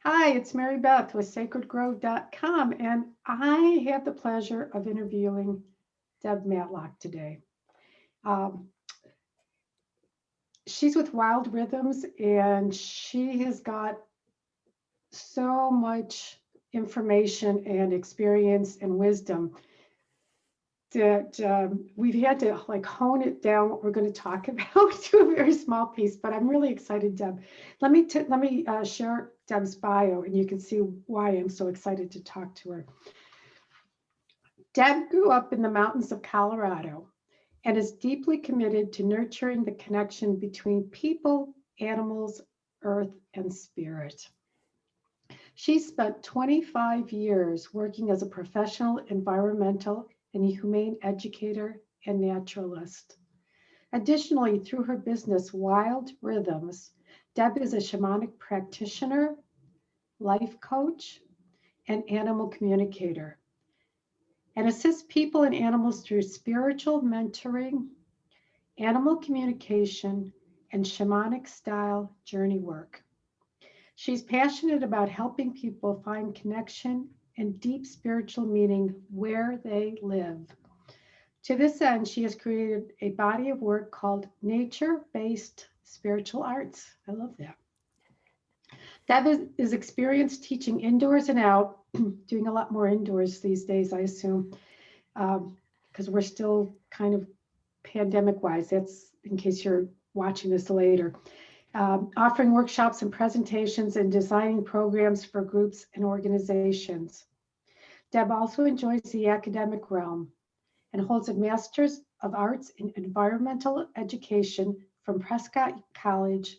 Hi, it's Mary Beth with sacredgrove.com, and I have the pleasure of interviewing Deb Matlock today. Um, she's with Wild Rhythms, and she has got so much information and experience and wisdom that we've had to like hone it down what we're going to talk about to a very small piece. But I'm really excited, Deb. Let me share Deb's bio, and you can see why I'm so excited to talk to her. Deb grew up in the mountains of Colorado and is deeply committed to nurturing the connection between people, animals, earth, and spirit. She spent 25 years working as a professional environmental and humane educator and naturalist. Additionally, through her business, Wild Rhythms, Deb is a shamanic practitioner, life coach, and animal communicator, and assists people and animals through spiritual mentoring, animal communication, and shamanic style journey work. She's passionate about helping people find connection and deep spiritual meaning where they live. To this end, she has created a body of work called Nature Based Spiritual Arts. I love that. Deb is experienced teaching indoors and out, doing a lot more indoors these days, I assume, because we're still kind of pandemic wise. That's in case you're watching this later. Offering workshops and presentations and designing programs for groups and organizations. Deb also enjoys the academic realm and holds a Master's of Arts in Environmental Education from Prescott College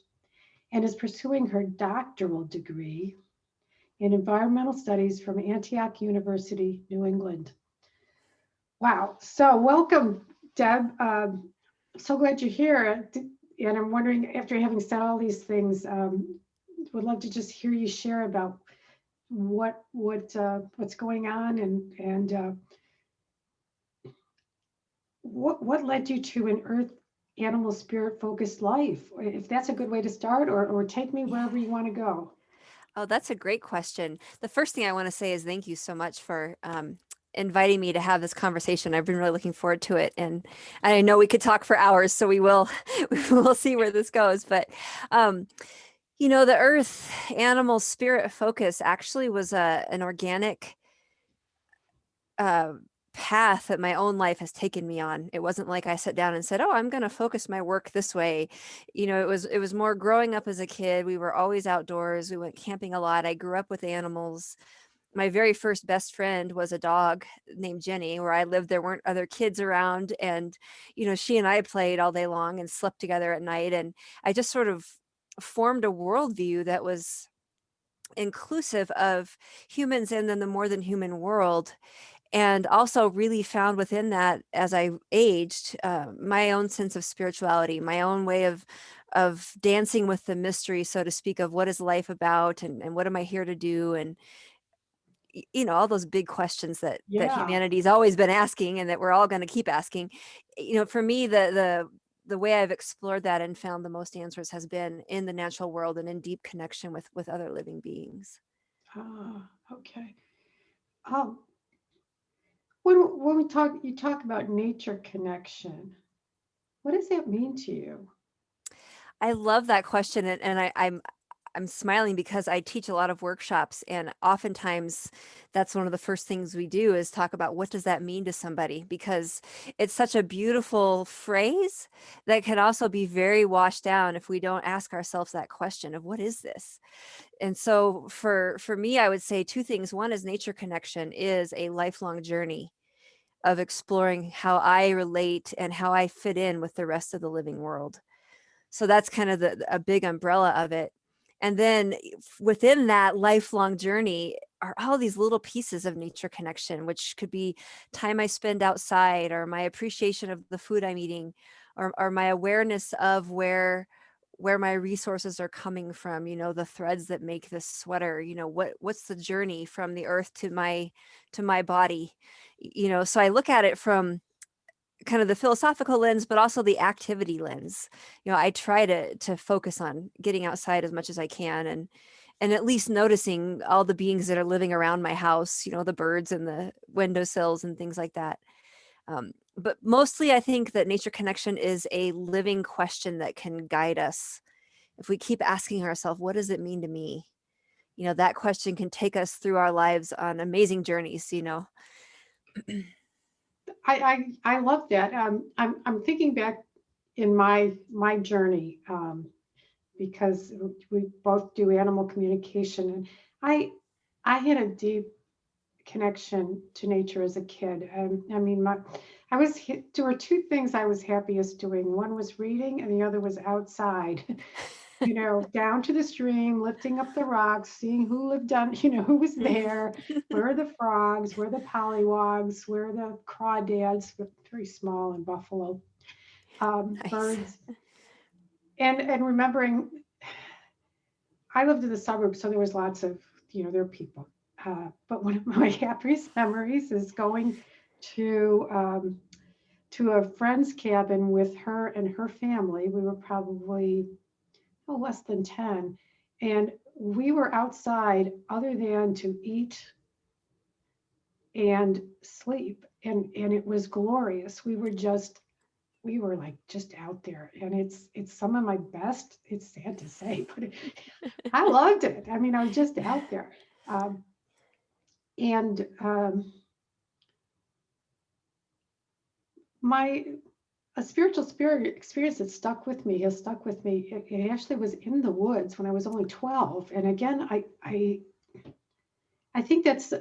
and is pursuing her doctoral degree in Environmental Studies from Antioch University, New England. Wow. So, welcome, Deb. So glad you're here. And I'm wondering, after having said all these things, would love to just hear you share about what's going on and what led you to an earth animal spirit focused life, if that's a good way to start, or take me Yeah. wherever you want to go. Oh, that's a great question. The first thing I want to say is thank you so much for inviting me to have this conversation. I've been really looking forward to it, and I know we could talk for hours, so we will. We will see where this goes. But um, the earth animal spirit focus actually was an organic uh, path that my own life has taken me on. It wasn't like I sat down and said, "Oh, I'm going to focus my work this way." It was more growing up as a kid. We were always outdoors. We went camping a lot. I grew up with animals. My very first best friend was a dog named Jenny. Where I lived, there weren't other kids around, and she and I played all day long and slept together at night. And I just sort of formed a worldview that was inclusive of humans and then the more than human world, and also really found within that, as I aged, my own sense of spirituality, my own way of dancing with the mystery, so to speak, of what is life about, and what am I here to do, and all those big questions that Yeah. humanity's always been asking and that we're all going to keep asking. For me, the way I've explored that and found the most answers has been in the natural world and in deep connection with other living beings. Okay. Um, when you talk about nature connection, what does that mean to you? I love that question, and I'm smiling because I teach a lot of workshops, and oftentimes that's one of the first things we do is talk about what does that mean to somebody, because it's such a beautiful phrase that can also be very washed down if we don't ask ourselves that question of what is this. And so for me, I would say two things. One is nature connection is a lifelong journey of exploring how I relate and how I fit in with the rest of the living world. So that's kind of a big umbrella of it. And then within that lifelong journey are all these little pieces of nature connection, which could be time I spend outside, or my appreciation of the food I'm eating, or my awareness of where my resources are coming from, the threads that make this sweater, what's the journey from the earth to my body. So I look at it from kind of the philosophical lens, but also the activity lens. I try to focus on getting outside as much as I can, and at least noticing all the beings that are living around my house, the birds and the windowsills and things like that. But mostly I think that nature connection is a living question that can guide us. If we keep asking ourselves, what does it mean to me? That question can take us through our lives on amazing journeys. I love that. I'm thinking back in my journey, because we both do animal communication, and I had a deep connection to nature as a kid. I mean, there were two things I was happiest doing. One was reading, and the other was outside. Down to the stream, lifting up the rocks, seeing who lived on, who was there, where are the frogs, where are the pollywogs, where are the crawdads, very small, in Buffalo, Nice. birds, and remembering, I lived in the suburbs, so there was lots of, there are people. But one of my happiest memories is going to a friend's cabin with her and her family. We were probably less than 10. And we were outside other than to eat and sleep. And it was glorious. We were like just out there. And it's some of my best, it's sad to say, but I loved it. I mean, I was just out there. And a spiritual spirit experience that stuck with me has stuck with me. It actually was in the woods when I was only 12. And again, I think that's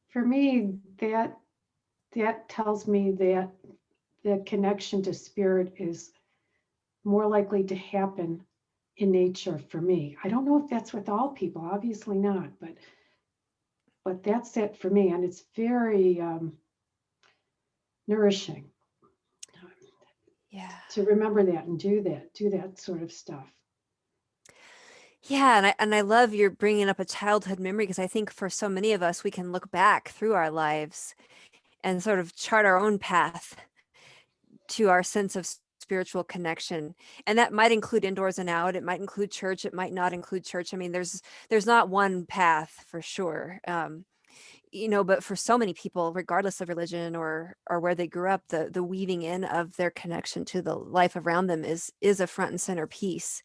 for me, that tells me that the connection to spirit is more likely to happen in nature for me. I don't know if that's with all people, obviously not, but that's it for me, and it's very nourishing. Yeah. To remember that and do that sort of stuff. Yeah, and I love you're bringing up a childhood memory, because I think for so many of us, we can look back through our lives and sort of chart our own path to our sense of spiritual connection. And that might include indoors and out. It might include church. It might not include church. I mean, there's not one path for sure. But for so many people, regardless of religion or where they grew up, the weaving in of their connection to the life around them is a front and center piece.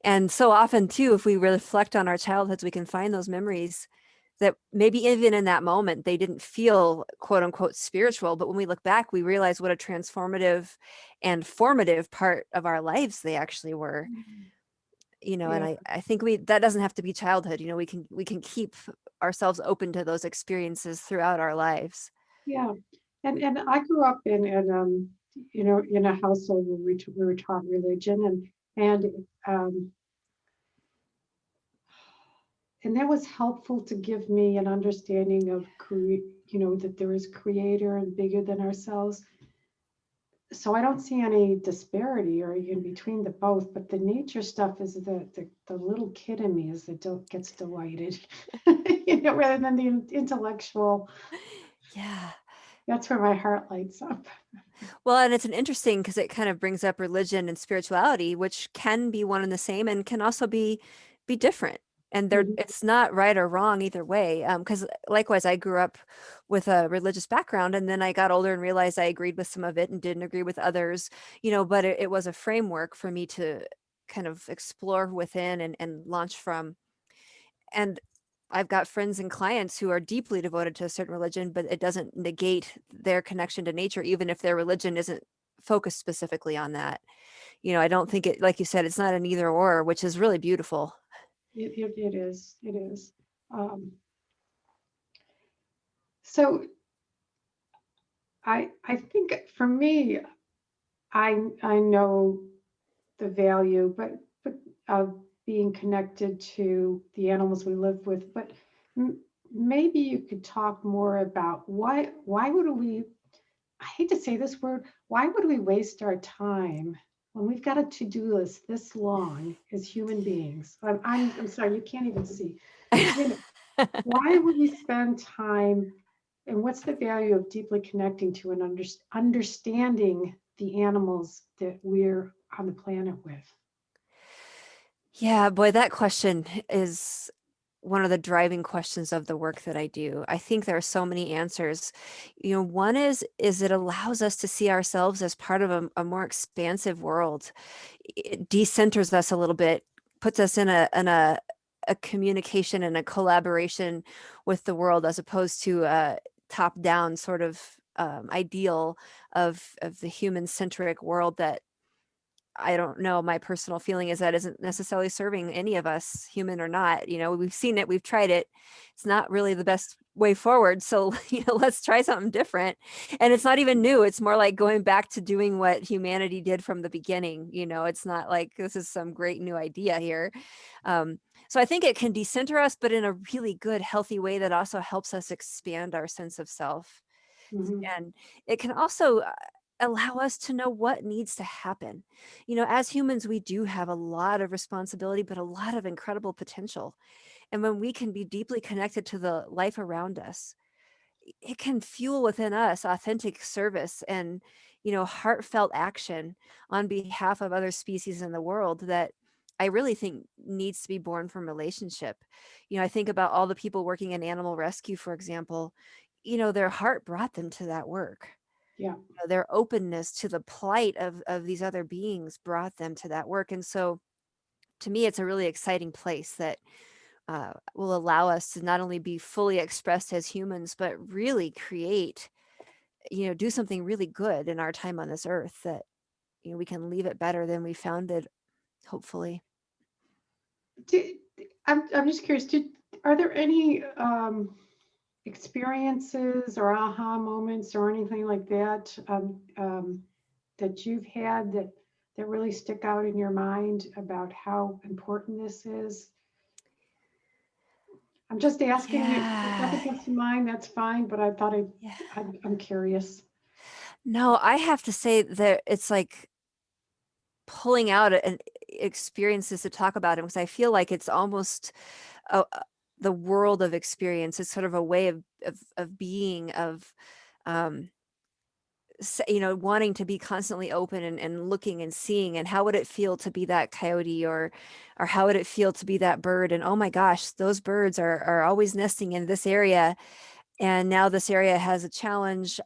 And so often too, if we reflect on our childhoods, we can find those memories that maybe even in that moment they didn't feel quote unquote spiritual, but when we look back, we realize what a transformative and formative part of our lives they actually were. Yeah. And I think that doesn't have to be childhood. We can keep ourselves open to those experiences throughout our lives. Yeah. And I grew up in a household where we were taught religion, um, and that was helpful to give me an understanding of that there is creator and bigger than ourselves. So I don't see any disparity or in between the both, but the nature stuff is the little kid in me gets delighted, rather than the intellectual. Yeah. That's where my heart lights up. Well, and it's an interesting, because it kind of brings up religion and spirituality, which can be one and the same and can also be different. And Mhm. it's not right or wrong either way. Because likewise, I grew up with a religious background, and then I got older and realized I agreed with some of it and didn't agree with others, but it was a framework for me to kind of explore within and launch from. And I've got friends and clients who are deeply devoted to a certain religion, but it doesn't negate their connection to nature, even if their religion isn't focused specifically on that. I don't think it, like you said, it's not an either or, which is really beautiful. It is. It is. Um, so I think for me, I know the value, but of being connected to the animals we live with. But maybe you could talk more about why would we? I hate to say this word. Why would we waste our time when we've got a to-do list this long as human beings? I'm sorry, you can't even see. You know, why would we spend time And what's the value of deeply connecting to and understanding the animals that we're on the planet with? Yeah, boy, that question is one of the driving questions of the work that I do. I think there are so many answers. One is it allows us to see ourselves as part of a more expansive world. It decenters us a little bit, puts us in a communication and a collaboration with the world as opposed to a top-down sort of ideal of the human-centric world that I don't know. My personal feeling is that isn't necessarily serving any of us, human or not. We've seen it, we've tried it. It's not really the best way forward. So, let's try something different. And it's not even new. It's more like going back to doing what humanity did from the beginning. It's not like this is some great new idea here. So I think it can decenter us, but in a really good, healthy way that also helps us expand our sense of self. Mhm. And it can also allow us to know what needs to happen. As humans, we do have a lot of responsibility, but a lot of incredible potential. And when we can be deeply connected to the life around us, it can fuel within us authentic service and, heartfelt action on behalf of other species in the world that I really think needs to be born from relationship. I think about all the people working in animal rescue, for example, their heart brought them to that work. Yeah. Their openness to the plight of these other beings brought them to that work. And so to me, it's a really exciting place that will allow us to not only be fully expressed as humans, but really create, do something really good in our time on this earth that, we can leave it better than we found it, hopefully. I'm just curious, are there any experiences or aha moments or anything like that that you've had that really stick out in your mind about how important this is? I'm just asking you. If Yeah. nothing comes to mind, that's fine. But I thought Yeah. I'm curious. No, I have to say that it's like pulling out an experiences to talk about it because I feel like it's almost the world of experience. It's sort of a way of being, of um, wanting to be constantly open and looking and seeing. And how would it feel to be that coyote, or how would it feel to be that bird? And oh my gosh, those birds are always nesting in this area, and now this area has a challenge.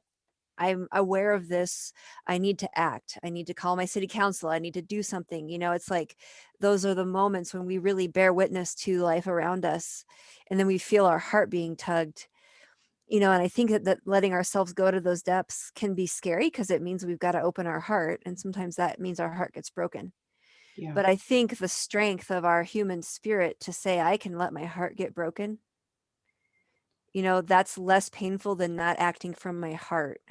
I'm aware of this. I need to act. I need to call my city council. I need to do something. It's like those are the moments when we really bear witness to life around us. And then we feel our heart being tugged. And I think that letting ourselves go to those depths can be scary because it means we've got to open our heart. And sometimes that means our heart gets broken. Yeah. But I think the strength of our human spirit to say, I can let my heart get broken, that's less painful than not acting from my heart.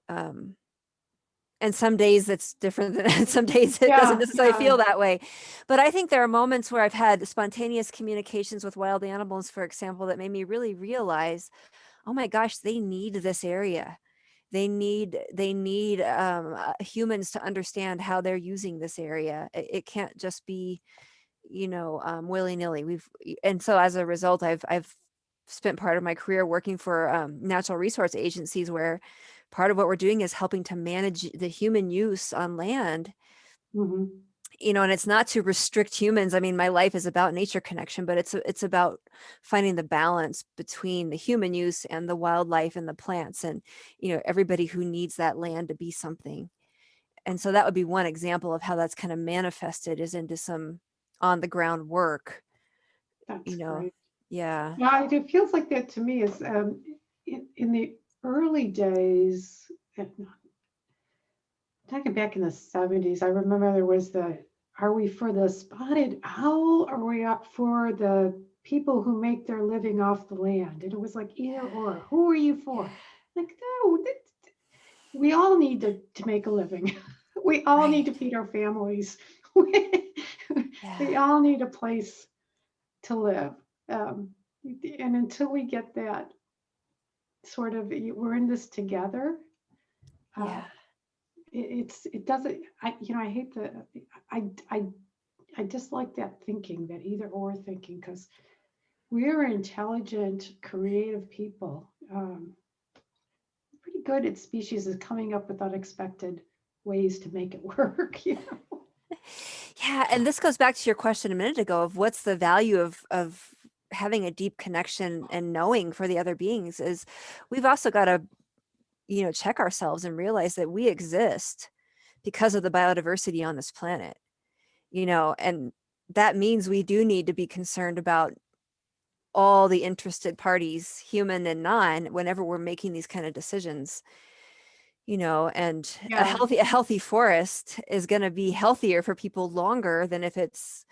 Um, and some days it's different than some days it doesn't Yeah. necessarily Yeah. feel that way. But I think there are moments where I've had spontaneous communications with wild animals, for example, that made me really realize, oh my gosh, they need this area. They need humans to understand how they're using this area. It can't just be, willy-nilly. And so as a result, I've spent part of my career working for natural resource agencies where part of what we're doing is helping to manage the human use on land. Hmm. And it's not to restrict humans. I mean, my life is about nature connection, but it's about finding the balance between the human use and the wildlife and the plants, and everybody who needs that land to be something. And so that would be one example of how that's kind of manifested is into some on the ground work, That's you know. great. Yeah. Yeah, it feels like that to me. Is in the early days, talking back in the 70s, I remember there was are we for the spotted owl or are we up for the people who make their living off the land? And it was like either or. Who are you Yeah. for? Like, no, we all need to make a living. We all need Right. to feed our families. We Yeah. all need a place to live. Um, and until we get that sort of, we're in this together. Uh, Yeah. it doesn't. I hate I I I dislike that thinking, that either or thinking, because we are intelligent, creative people. um, pretty good at species is coming up with unexpected ways to make it work. Yeah, and this goes back to your question a minute ago of what's the value of having a deep connection and knowing for the other beings is we've also got to, check ourselves and realize that we exist because of the biodiversity on this planet, and that means we do need to be concerned about all the interested parties, human and non, whenever we're making these kind of decisions. And a Yeah. healthy forest is going to be healthier for people longer than if it's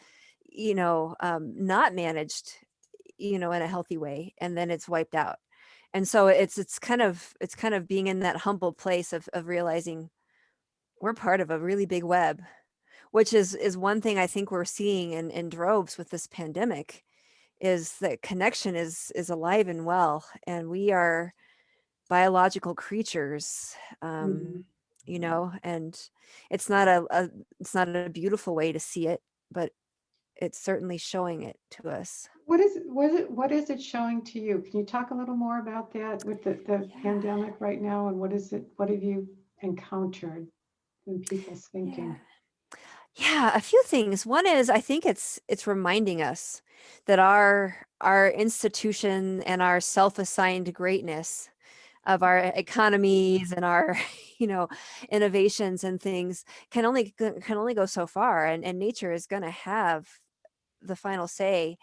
not managed in a healthy way, and then it's wiped out. And so it's kind of being in that humble place of realizing we're part of a really big web, which is one thing I think we're seeing in droves with this pandemic, is that connection is alive and well, and we are biological creatures. Mhm. And it's not a beautiful way to see it, but it's certainly showing it to us. What is it showing to you? Can you talk a little more about that with the Yeah. pandemic right now, and what have you encountered in people's Yeah. thinking? Yeah, a few things. One is I think it's reminding us that our institution and our self-assigned greatness of our economies and our you know innovations and things can only go so far, and nature is going to have the final say,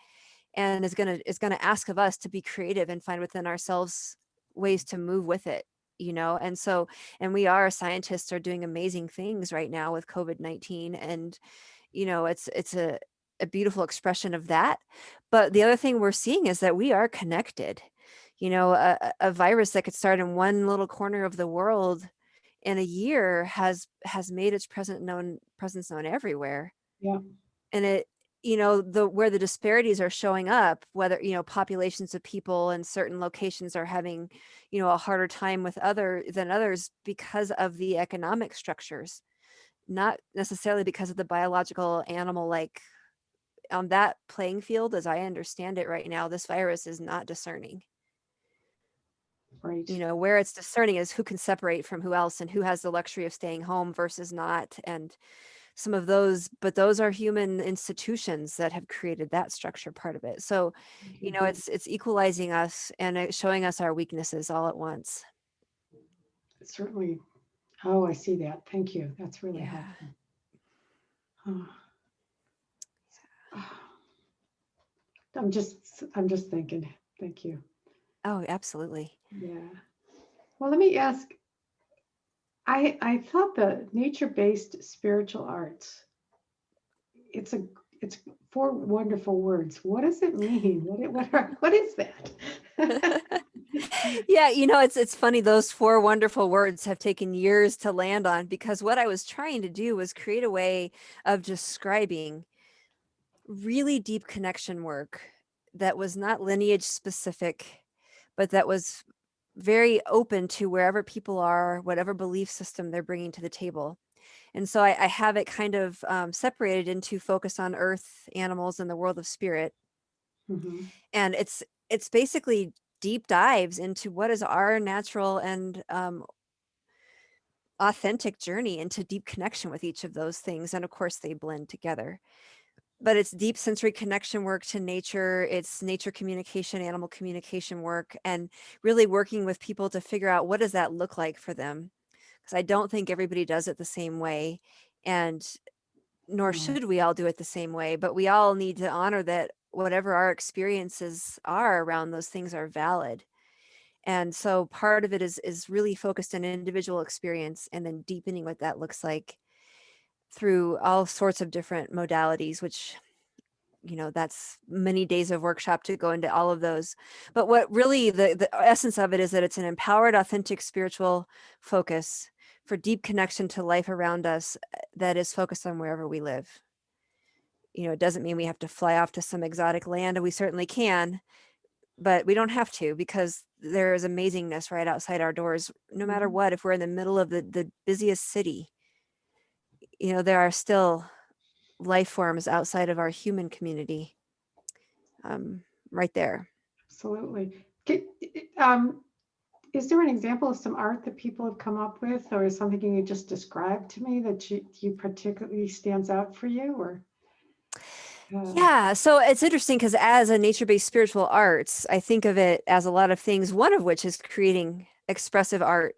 and is going to ask of us to be creative and find within ourselves ways to move with it. And we are scientists are doing amazing things right now with COVID-19, and it's a beautiful expression of that. But the other thing we're seeing is that we are connected. A virus that could start in one little corner of the world in a year has made its presence known everywhere. Yeah. And the where the disparities are showing up, whether populations of people in certain locations are having a harder time with others because of the economic structures, not necessarily because of the biological animal. Like, on that playing field, as I understand it right now, this virus is not discerning. Right. Where it's discerning is who can separate from who else and who has the luxury of staying home versus not. And some of those, but those are human institutions that have created that structure part of it. So Okay. it's equalizing us and it's showing us our weaknesses all at once. Certainly. Oh, I see that. Thank you. That's really Yeah. helpful. Oh, I'm just thinking. Thank you. Oh, absolutely. Yeah. Well, let me ask. I thought the nature-based spiritual arts. It's a it's four wonderful words. What does it mean? What is that? Yeah, it's funny, those four wonderful words have taken years to land on, because what I was trying to do was create a way of describing really deep connection work that was not lineage specific, but that was very open to wherever people are, whatever belief system they're bringing to the table. And so I have it kind of separated into focus on earth, animals, and the world of spirit. Mhm. And it's basically deep dives into what is our natural and authentic journey into deep connection with each of those things. And of course, they blend together. But it's deep sensory connection work to nature. It's nature communication, animal communication work, and really working with people to figure out what does that look like for them. Because I don't think everybody does it the same way. And nor No. should we all do it the same way, but we all need to honor that whatever our experiences are around those things are valid. And so part of it is really focused on individual experience, and then deepening what that looks like through all sorts of different modalities, which that's many days of workshop to go into all of those. But what really the essence of it is that it's an empowered, authentic spiritual focus for deep connection to life around us, that is focused on wherever we live. It doesn't mean we have to fly off to some exotic land, and we certainly can, but we don't have to, because there is amazingness right outside our doors. No matter Mhm. what, if we're in the middle of the busiest city, there are still life forms outside of our human community, um, right there. Absolutely. Okay, um, is there an example of some art that people have come up with, or something you just described to me that you particularly stands out for you, or? Yeah, so it's interesting because as a nature-based spiritual arts, I think of it as a lot of things, one of which is creating expressive art.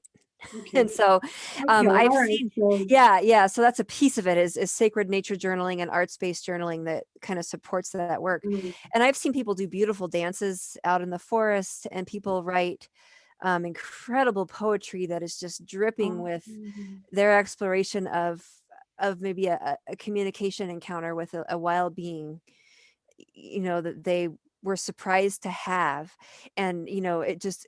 And Okay. so Okay. I've All right. seen, So, yeah. So that's a piece of it is sacred nature journaling and arts-based journaling that kind of supports that work. mm, And I've seen people do beautiful dances out in the forest, and people write incredible poetry that is just dripping oh, with their exploration of maybe a communication encounter with a wild being, that they were surprised to have. And it just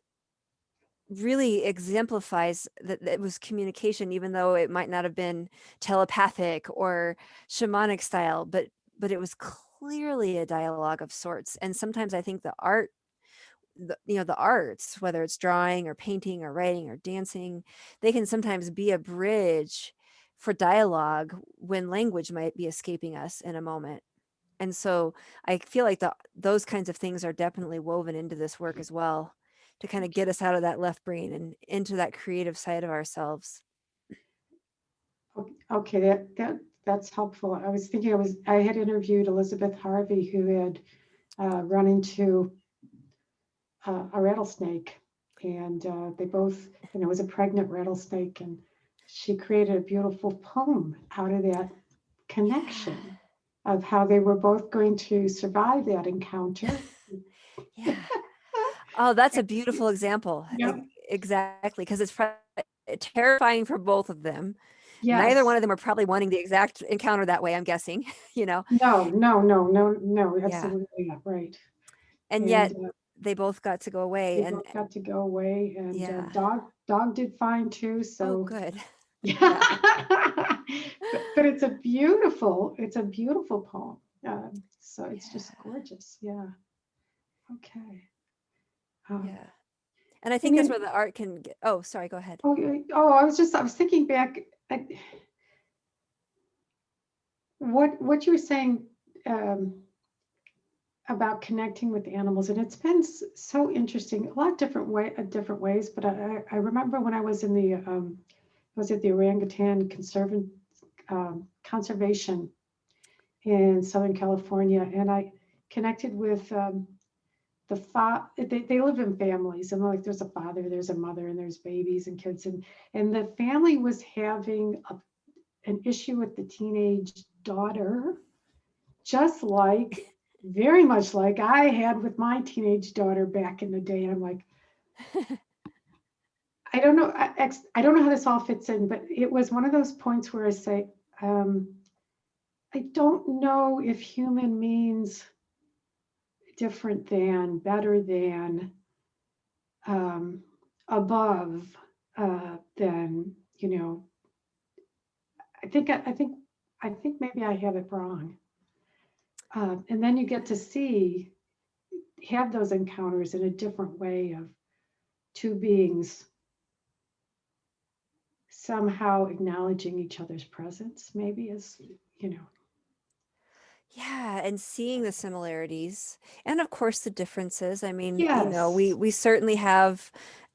really exemplifies that it was communication, even though it might not have been telepathic or shamanic style, but it was clearly a dialogue of sorts. And sometimes I think the arts, whether it's drawing or painting or writing or dancing, they can sometimes be a bridge for dialogue when language might be escaping us in a moment. And so I feel like those kinds of things are definitely woven into this work as well, to kind of get us out of that left brain and into that creative side of ourselves. okay. That's helpful. I was thinking I had interviewed Elizabeth Harvey, who had run into a rattlesnake, and they both, and it was a pregnant rattlesnake, and she created a beautiful poem out of that Yeah. connection of how they were both going to survive that encounter. Yeah. Oh, that's a beautiful example. Yep. Exactly. Because it's terrifying for both of them. Neither one Yes. of them are probably wanting the exact encounter that way, I'm guessing, No, no, no, no, no, Yeah. absolutely not right. And And yet they both got to go away. they And both got to go away, and yeah. dog did fine too. Oh, So good. Yeah. yeah, but it's a beautiful poem. So it's just Yeah. gorgeous. Yeah. Okay. Um, Yeah. And I and think that's you, where the art can get. Oh, sorry, go ahead. I was thinking back at what you were saying um, about connecting with animals, and it's been so interesting, a lot of different ways. But I remember when I was in I was at the orangutan conservation in Southern California, and I connected with they live in families, and like there's a father, there's a mother, and there's babies and kids, and the family was having an issue with the teenage daughter, just like very much like I had with my teenage daughter back in the day. And I'm like, I don't know, I don't know how this all fits in, but it was one of those points where I say, I don't know if human means different than, better than, um, above, than, I think, I think, I think maybe I have it wrong. And then you get to have those encounters in a different way of two beings somehow acknowledging each other's presence, maybe as, you know. Yeah, and seeing the similarities and of course the differences. I mean, we Yes. we certainly have,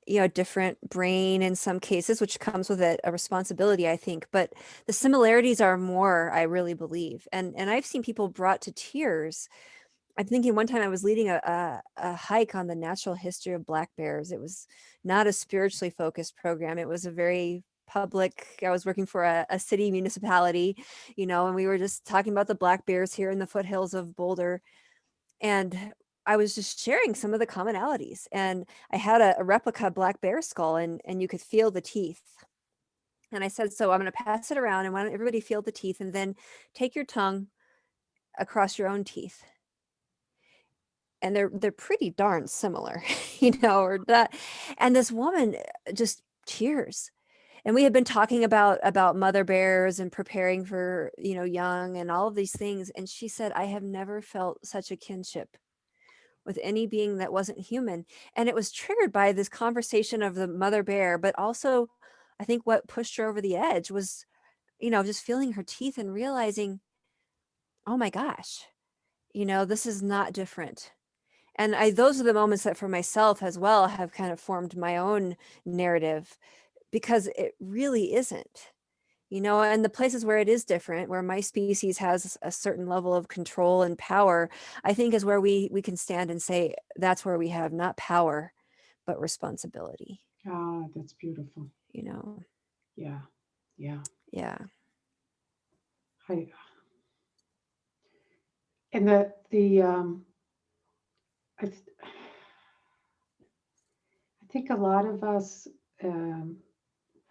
a different brain in some cases, which comes with it a responsibility, I think. But the similarities are more, I really believe. And I've seen people brought to tears. I'm thinking one time I was leading a hike on the natural history of black bears. It was not a spiritually focused program. It was a very public, I was working for a city municipality, and we were just talking about the black bears here in the foothills of Boulder. And I was just sharing some of the commonalities. And I had a replica black bear skull, and you could feel the teeth. And I said, so I'm going to pass it around, and why don't everybody feel the teeth, and then take your tongue across your own teeth. And they're pretty darn similar, or that. And this woman just tears. And we had been talking about mother bears and preparing for, young and all of these things. And she said, I have never felt such a kinship with any being that wasn't human. And it was triggered by this conversation of the mother bear, but also I think what pushed her over the edge was, just feeling her teeth and realizing, oh my gosh, this is not different. And those are the moments that for myself as well have kind of formed my own narrative, because it really isn't, and the places where it is different, where my species has a certain level of control and power, I think is where we can stand and say that's where we have not power, but responsibility, Ah, that's beautiful. you know? Yeah, yeah. Yeah. I, and I, th- I think a lot of us um,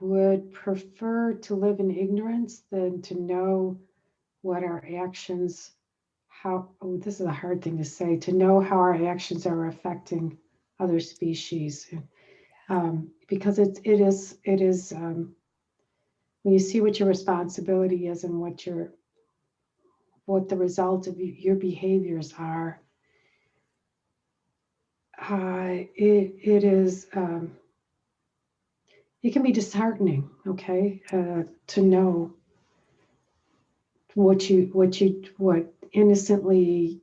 would prefer to live in ignorance than to know what our actions, oh, this is a hard thing to say, to know how our actions are affecting other species. Because it is when you see what your responsibility is and what the result of your behaviors are, it is it can be disheartening, okay, to know what innocently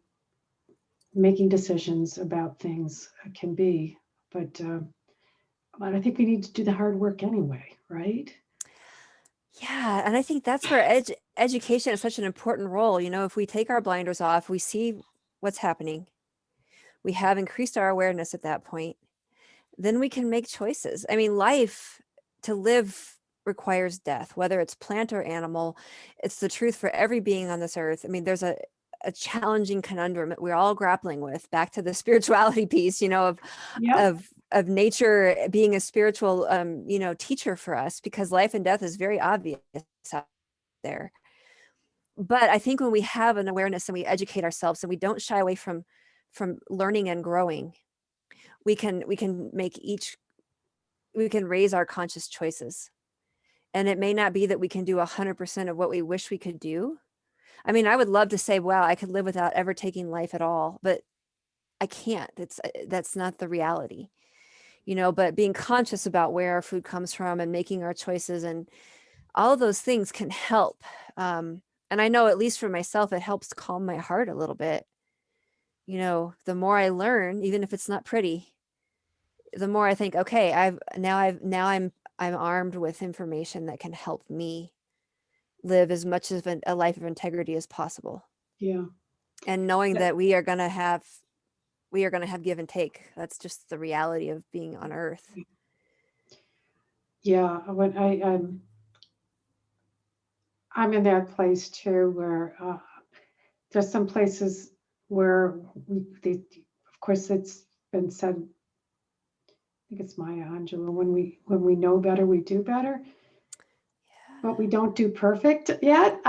making decisions about things can be, but I think we need to do the hard work anyway, right? Yeah, and I think that's where education is such an important role. If we take our blinders off, we see what's happening. We have increased our awareness at that point. Then we can make choices. I mean, life, to live, requires death, whether it's plant or animal. It's the truth for every being on this earth. I mean, there's a challenging conundrum that we're all grappling with. Back to the spirituality piece, of Yep. of of nature being a spiritual, teacher for us, because life and death is very obvious out there. But I think when we have an awareness and we educate ourselves and we don't shy away from learning and growing, we can raise our conscious choices. And it may not be that we can do 100% of what we wish we could do. I mean, I would love to say, wow, I could live without ever taking life at all, but I can't. That's not the reality. But being conscious about where our food comes from and making our choices and all of those things can help. And I know, at least for myself, it helps calm my heart a little bit. The more I learn, even if it's not pretty, the more I think, okay, I'm armed with information that can help me live as much of a life of integrity as possible. Yeah. And knowing that we are going to have give and take. That's just the reality of being on earth. Yeah. When I'm in that place too, where there's some places where of course, it's been said. I think it's Maya Angelou. When we know better, we do better, but we don't do perfect yet.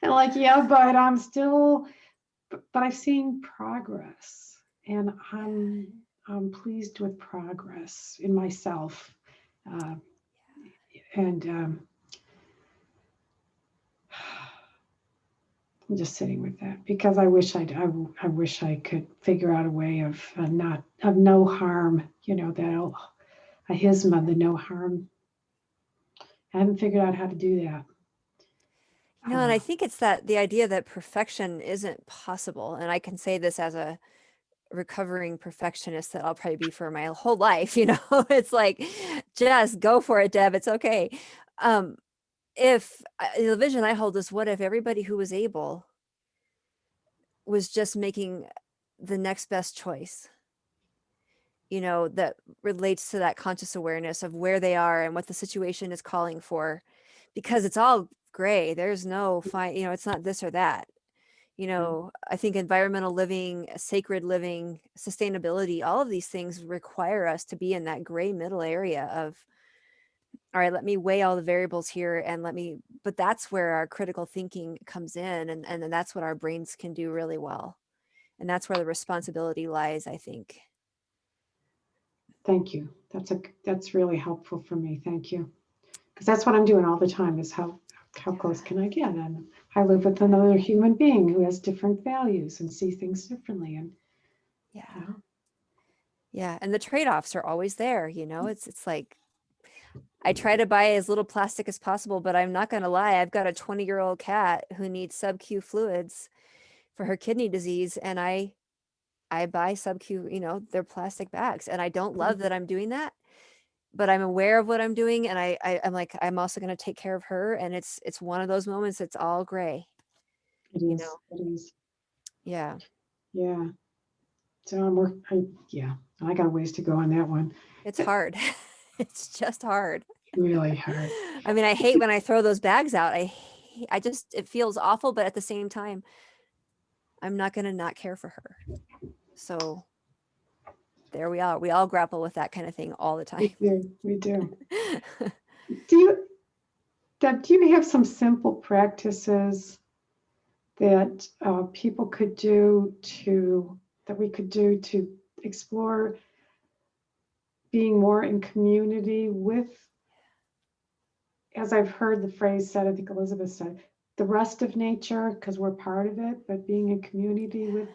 And like, yeah, but I'm still, but I've seen progress, and I'm pleased with progress in myself, uh, and I'm just sitting with that because I wish I could figure out a way of not of no harm, that ahisma, the no harm. I haven't figured out how to do that. And Uh, I think it's that the idea that perfection isn't possible. And I can say this as a recovering perfectionist that I'll probably be for my whole life. It's like, just go for it, Deb. It's okay. Um, if the vision I hold is, what if everybody who was able was just making the next best choice, that relates to that conscious awareness of where they are and what the situation is calling for, because it's all gray. There's no fine, it's not this or that. I think environmental living, sacred living, sustainability, all of these things require us to be in that gray middle area of, all right, let me weigh all the variables here and but that's where our critical thinking comes in. And then that's what our brains can do really well. And that's where the responsibility lies, I think. Thank you. That's really helpful for me. Thank you. Because that's what I'm doing all the time is how close can I get? And I live with another human being who has different values and see things differently. And Yeah. you know, Yeah. And the trade-offs are always there. It's like, I try to buy as little plastic as possible, but I'm not going to lie. I've got a 20-year-old cat who needs sub-Q fluids for her kidney disease. And I I buy they're plastic bags, and I don't love that I'm doing that, but I'm aware of what I'm doing, and I'm like, I'm also going to take care of her, and it's one of those moments. It's all gray, It you is. know. It is. Yeah, Yeah. So yeah, I got a ways to go on that one. it's It- hard. It's just hard. Really hard. I mean, I hate when I throw those bags out. I just, it feels awful, but at the same time, I'm not going to not care for her. So there we are. We all grapple with that kind of thing all the We time. do. We do. Do you, Deb, do you have some simple practices that people could do that we could do to explore being more in community with, as I've heard the phrase said, I think Elizabeth said, the rest of nature, because we're part of it, but being in community with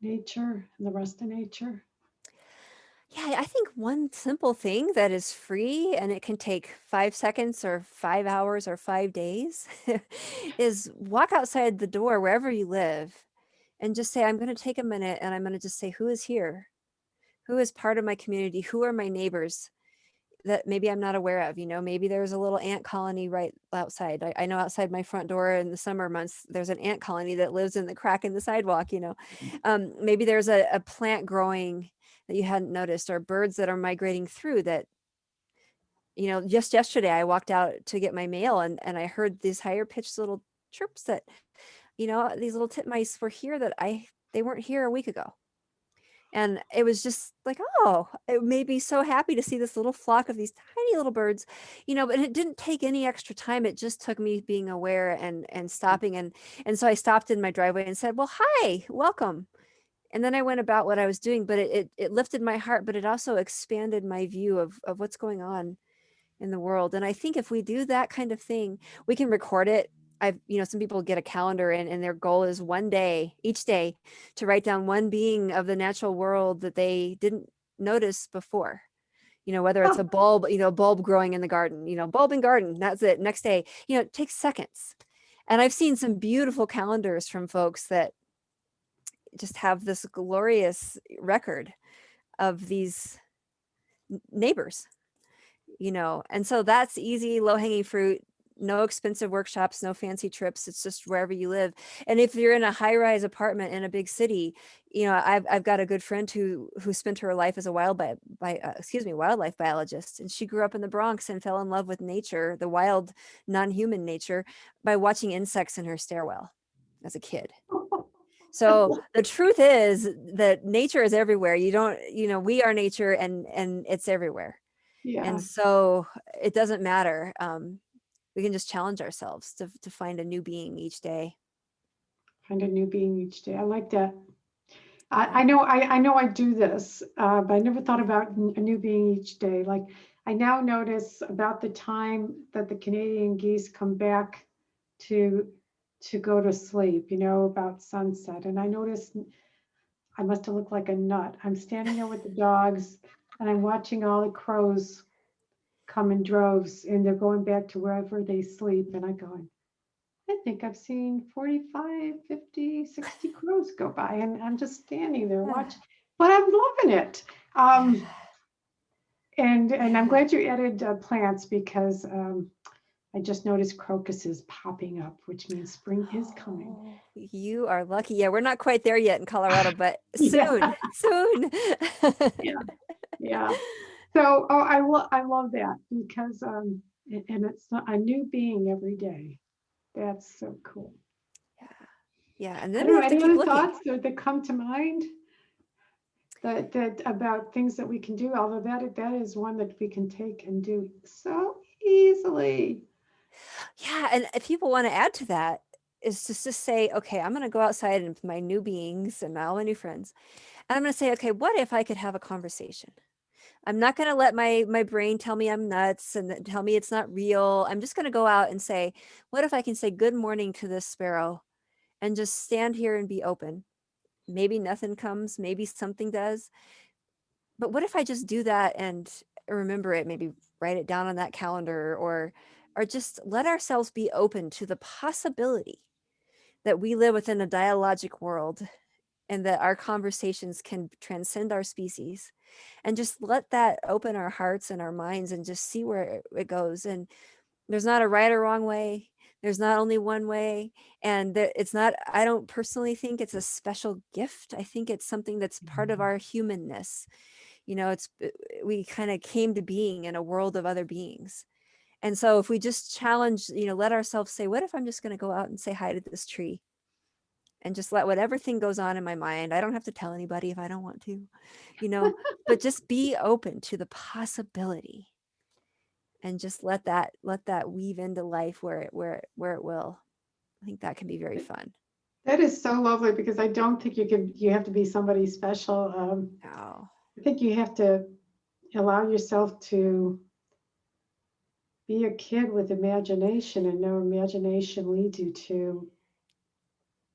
nature and the rest of nature? Yeah, I think one simple thing that is free and it can take 5 seconds or 5 hours or 5 days is walk outside the door wherever you live and just say, I'm going to take a minute and I'm going to just say, who is here? Who is part of my community? Who are my neighbors that maybe I'm not aware of? Maybe there's a little ant colony right outside. I know outside my front door in the summer months, there's an ant colony that lives in the crack in the sidewalk. Maybe there's a plant growing that you hadn't noticed, or birds that are migrating through that. Just yesterday I walked out to get my mail, and I heard these higher pitched little chirps that, these little titmice were here that they weren't here a week ago. And it was just like, oh, it made me so happy to see this little flock of these tiny little birds, but it didn't take any extra time. It just took me being aware and stopping. And so I stopped in my driveway and said, well, hi, welcome. And then I went about what I was doing, but it lifted my heart, but it also expanded my view of what's going on in the world. And I think if we do that kind of thing, we can record it. Some people get a calendar and their goal is one day, each day, to write down one being of the natural world that they didn't notice before. Whether it's Oh, a bulb, bulb growing in the garden, bulb in garden, that's it. Next day, it takes seconds. And I've seen some beautiful calendars from folks that just have this glorious record of these neighbors, and so that's easy, low hanging fruit. No expensive workshops, no fancy trips. It's just wherever you live. And if you're in a high rise apartment in a big city, I've got a good friend who spent her life as a wildlife biologist, and she grew up in the Bronx and fell in love with nature, the wild, non-human nature, by watching insects in her stairwell as a kid. So the truth is that nature is everywhere. We are nature, and it's everywhere. yeah. And so it doesn't matter. We can just challenge ourselves to find a new being each day. Find a new being each day. I like that. I know I do this, but I never thought about a new being each day. Like I now notice about the time that the Canadian geese come back to go to sleep, about sunset. And I noticed I must have looked like a nut. I'm standing there with the dogs and I'm watching all the crows come in droves and they're going back to wherever they sleep. And I go, I think I've seen 45, 50, 60 crows go by, and I'm just standing there watching, but I'm loving it. And I'm glad you added plants because I just noticed crocuses popping up, which means spring is coming. Oh, you are lucky. Yeah, we're not quite there yet in Colorado, but Yeah, soon, soon. yeah, yeah. So, I love that because and it's a new being every day. That's so cool. Yeah, yeah. And I then we don't know, have to any keep other looking. thoughts that come to mind that about things that we can do, although that is one that we can take and do so easily. Yeah, and if people want to add to that, is just say, okay, I'm going to go outside and with my new beings and all my new friends, and I'm going to say, okay, what if I could have a conversation? I'm not going to let my brain tell me I'm nuts and tell me it's not real. I'm just going to go out and say, what if I can say good morning to this sparrow and just stand here and be open? Maybe nothing comes, maybe something does. But what if I just do that and remember it, maybe write it down on that calendar, or just let ourselves be open to the possibility that we live within a dialogic world and that our conversations can transcend our species, and just let that open our hearts and our minds and just see where it goes. And there's not a right or wrong way. There's not only one way. And it's not, I don't personally think it's a special gift. I think it's something that's part of our humanness. It's, we kind of came to being in a world of other beings. And so if we just challenge, let ourselves say, what if I'm just going to go out and say hi to this tree and just let whatever thing goes on in my mind? I don't have to tell anybody if I don't want to, but just be open to the possibility and just let that weave into life where it will. I think that can be very fun. That is so lovely, because I don't think you have to be somebody special. Oh, I think you have to allow yourself to be a kid with imagination, and no imagination leads you to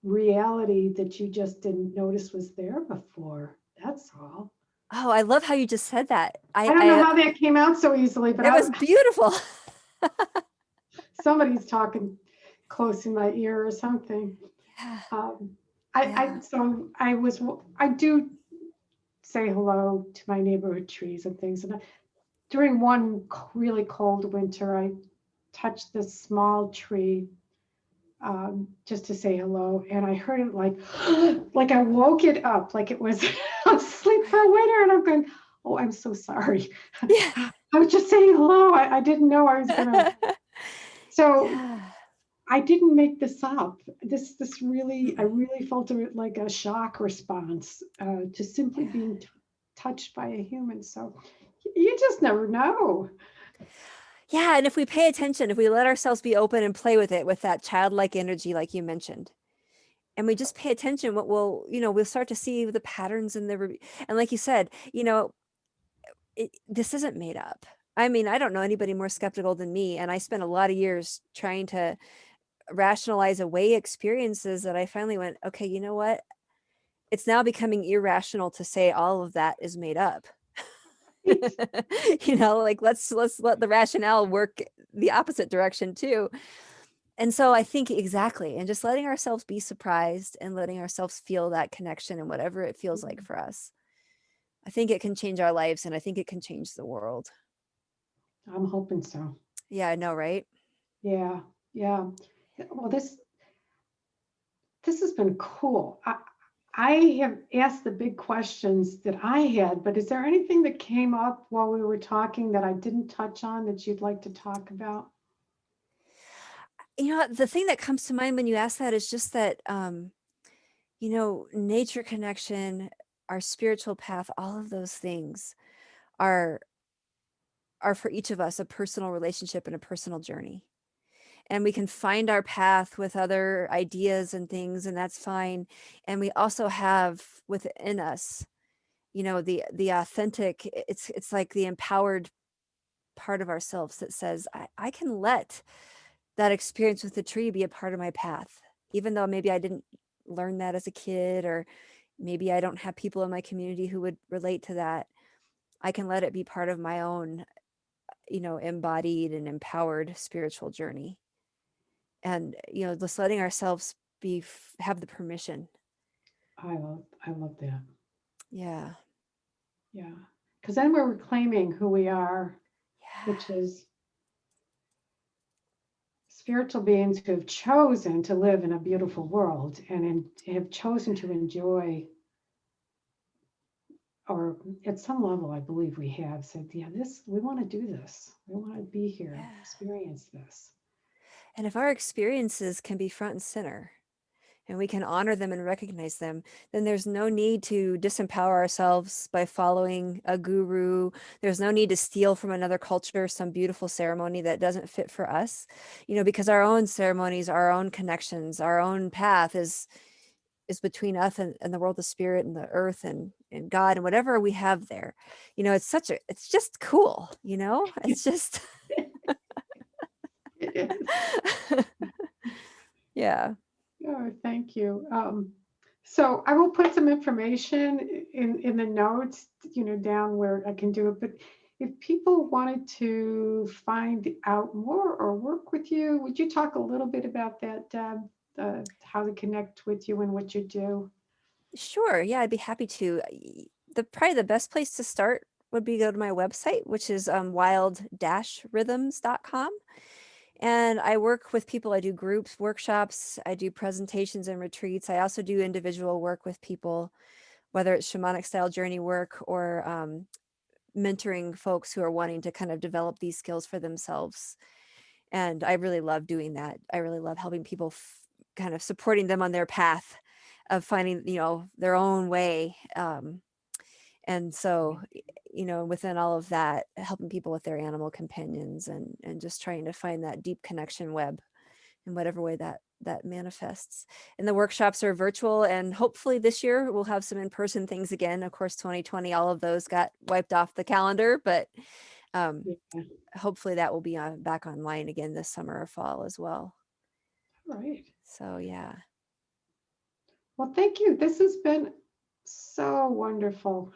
reality that you just didn't notice was there before. That's all. oh, I love how you just said that. I don't know how that came out so easily, but it was beautiful. somebody's talking close in my ear or something. Yeah. I do say hello to my neighborhood trees and things. And during one really cold winter, I touched this small tree just to say hello, and I heard it like I woke it up, like it was asleep for a winter, and I'm going, oh, I'm so sorry. Yeah. I was just saying hello. I didn't know I was gonna. So Yeah. I didn't make this up. This really, I really felt it like a shock response to simply being touched by a human. So you just never know. Yeah, and if we pay attention, if we let ourselves be open and play with it with that childlike energy, like you mentioned, and we just pay attention, what we'll start to see the patterns in and like you said, this isn't made up. I mean, I don't know anybody more skeptical than me, and I spent a lot of years trying to rationalize away experiences that I finally went, okay, you know what? It's now becoming irrational to say all of that is made up. Like let's let the rationale work the opposite direction too. And so I think exactly, and just letting ourselves be surprised and letting ourselves feel that connection and whatever it feels like for us. I think it can change our lives, and I think it can change the world. I'm hoping so. Yeah, I know, right? Yeah, yeah. Well, this has been cool. I have asked the big questions that I had, but is there anything that came up while we were talking that I didn't touch on that you'd like to talk about? The thing that comes to mind when you ask that is just that nature connection, our spiritual path, all of those things are for each of us a personal relationship and a personal journey. And we can find our path with other ideas and things, and that's fine. And we also have within us, the authentic, it's like the empowered part of ourselves that says, I can let that experience with the tree be a part of my path, even though maybe I didn't learn that as a kid, or maybe I don't have people in my community who would relate to that. I can let it be part of my own, embodied and empowered spiritual journey. And, just letting ourselves have the permission. I love that. Yeah. Yeah. Because then we're reclaiming who we are, Yeah. which is spiritual beings who have chosen to live in a beautiful world and have chosen to enjoy, or at some level, I believe we have said, yeah, we want to do this. We want to be here, Yeah. experience this. And if our experiences can be front and center, and we can honor them and recognize them, then there's no need to disempower ourselves by following a guru. There's no need to steal from another culture some beautiful ceremony that doesn't fit for us, because our own ceremonies, our own connections, our own path is between us and the world of spirit and the earth and God and whatever we have there. It's just cool, it's just It is. yeah. Oh, thank you. So I will put some information in the notes, down where I can do it. But if people wanted to find out more or work with you, would you talk a little bit about that, how to connect with you and what you do? Sure. Yeah, I'd be happy to. Probably the best place to start would be go to my website, which is wild-rhythms.com. And I work with people. I do groups, workshops, I do presentations and retreats. I also do individual work with people, whether it's shamanic style journey work or mentoring folks who are wanting to kind of develop these skills for themselves. And I really love doing that. I really love helping people, kind of supporting them on their path of finding, their own way. And so, within all of that, helping people with their animal companions and just trying to find that deep connection web in whatever way that manifests. And the workshops are virtual, and hopefully this year we'll have some in-person things again. Of course, 2020, all of those got wiped off the calendar, but um, Yeah. hopefully that will be back online again this summer or fall as well. All right. So yeah. Well, thank you. This has been so wonderful.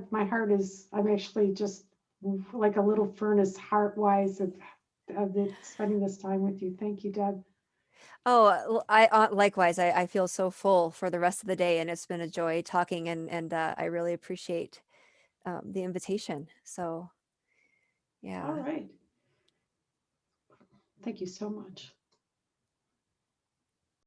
My heart is, I'm actually just like a little furnace heart-wise of spending this time with you. Thank you, Deb. Oh, I likewise. I feel so full for the rest of the day, and it's been a joy talking, and I really appreciate the invitation. So, All yeah. right. Thank you so much.